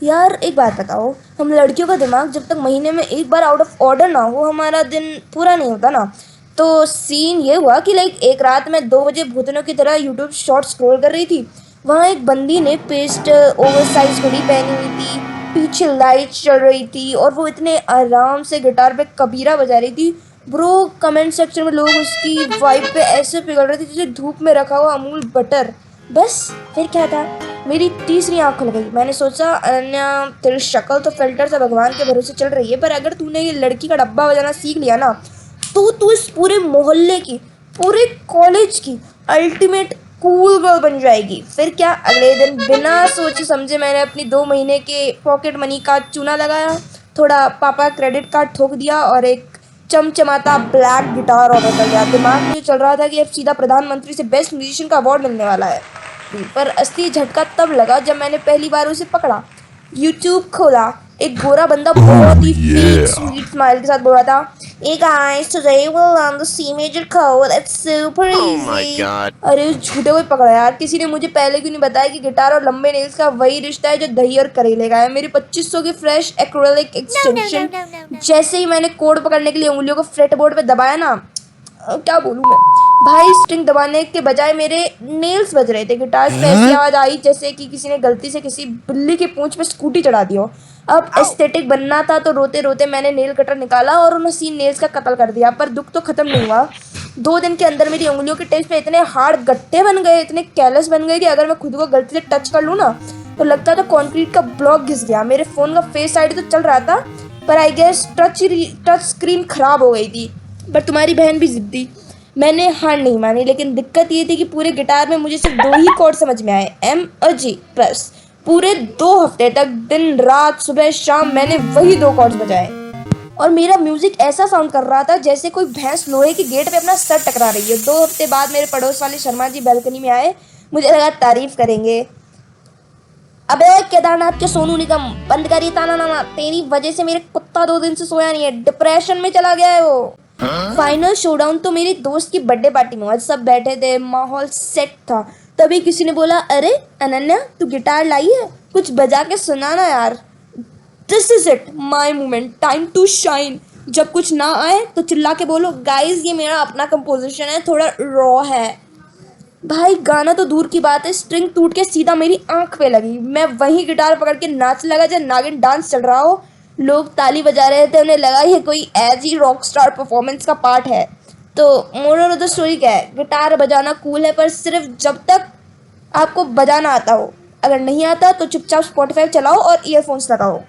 यार एक बात बताओ, हम लड़कियों का दिमाग जब तक महीने में एक बार आउट ऑफ ऑर्डर ना हो हमारा दिन पूरा नहीं होता ना। तो सीन ये हुआ कि एक रात में 2 बजे भूतनों की तरह यूट्यूब शॉर्ट स्क्रॉल कर रही थी। वहाँ एक बंदी ने पेस्ट ओवरसाइज हुडी पहनी हुई थी, पीछे लाइट्स चल रही थी और वो इतने आराम से गिटार पे कबीरा बजा रही थी। ब्रो, कमेंट सेक्शन में लोग उसकी वाइब पे ऐसे पिघल रहे थे जैसे धूप में रखा हुआ अमूल बटर। बस फिर क्या था, मेरी तीसरी आंख खुल गई। मैंने सोचा, अनन्या, तेरी शक्ल तो फिल्टर से भगवान के भरोसे चल रही है, पर अगर तूने ये लड़की का डब्बा बजाना सीख लिया ना, तो तू इस पूरे मोहल्ले की, पूरे कॉलेज की अल्टीमेट कूल गर्ल बन जाएगी। फिर क्या, अगले दिन बिना सोचे समझे मैंने अपनी 2 महीने के पॉकेट मनी का चूना लगाया, थोड़ा पापा क्रेडिट कार्ड ठोक दिया और एक चमचमाता ब्लैक गिटार ऑर्डर कर लिया। दिमाग में चल रहा था कि अब सीधा प्रधानमंत्री से बेस्ट म्यूजिशियन का अवार्ड मिलने वाला है। पर असली झटका तब लगा जब मैंने पहली बार उसे पकड़ा, यूट्यूब खोला। एक गोरा बंदा बहुत ही फेक Yeah. स्वीट स्माइल के साथ बोल रहा था, "Hey guys, today we'll learn the C major chord. It's super Oh my easy." god. अरे उस झूठे को ही पकड़ा यार, किसी ने मुझे पहले क्यों नहीं बताया कि गिटार और लंबे नेल्स का वही रिश्ता है जो दही और करेले का है। मेरी 2500 की फ्रेश एक्रेलिक एक्सटेंशन, जैसे ही मैंने कोड पकड़ने के लिए उंगलियों को फ्रेट बोर्ड पे दबाया ना, क्या बोलूँ मैं भाई, स्ट्रिंग दबाने के बजाय मेरे नेल्स बज रहे थे। गिटार पे ऐसी आवाज़ आई जैसे कि किसी ने गलती से किसी बिल्ली की पूंछ पे स्कूटी चढ़ा दी हो। अब एस्थेटिक बनना था तो रोते रोते मैंने नेल कटर निकाला और उन हसीन नेल्स का कत्ल कर दिया। पर दुख तो खत्म नहीं हुआ। 2 दिन के अंदर मेरी उंगलियों के टिप्स पे इतने हार्ड गट्टे बन गए, इतने कैलस बन गए कि अगर मैं खुद को गलती से टच कर लूँ ना, तो लगता था कंक्रीट का ब्लॉक घिस गया। मेरे फ़ोन का फेस आईडी तो चल रहा था, पर आई गेस टच स्क्रीन खराब हो गई थी। पर तुम्हारी बहन भी ज़िद्दी, मैंने हार नहीं मानी। लेकिन दिक्कत ये थी कि पूरे गिटार में मुझे सिर्फ 2 ही कॉर्ड समझ में आए, एम और जी। बस पूरे 2 हफ्ते तक दिन रात सुबह शाम मैंने वही 2 कॉर्ड्स बजाए और मेरा म्यूजिक ऐसा साउंड कर रहा था जैसे कोई भैंस लोहे के गेट पे अपना सर टकरा रही है। 2 हफ्ते बाद मेरे पड़ोस वाले शर्मा जी बैल्कनी में आए। मुझे लगा तारीफ करेंगे। अबे ओए केदारनाथ के सोनू निगम, बंद करिए ताना नाना, तेरी वजह से मेरे कुत्ता 2 दिन से सोया नहीं है, डिप्रेशन में चला गया है वो। फाइनल शोडाउन तो मेरी दोस्त की बर्थडे पार्टी में हुआ। सब बैठे थे, माहौल सेट था। तभी किसी ने बोला, अरे अनन्या, तू गिटार लाई है, कुछ बजा के सुनाना यार। This is it, my moment, time to shine. जब कुछ ना आए तो चिल्ला के बोलो, गाइज ये मेरा अपना कंपोजिशन है, थोड़ा रॉ है। भाई गाना तो दूर की बात है, स्ट्रिंग टूट के सीधा मेरी आंख पे लगी। मैं वहीं गिटार पकड़ के नाचने लगा जब नागिन डांस चल रहा हो। लोग ताली बजा रहे थे, उन्हें लगा ये कोई एज ही रॉक स्टार परफॉर्मेंस का पार्ट है। तो मोरल ऑफ द स्टोरी क्या है, गिटार बजाना कूल है, पर सिर्फ जब तक आपको बजाना आता हो। अगर नहीं आता तो चुपचाप स्पॉटिफाई चलाओ और ईयरफोन्स लगाओ।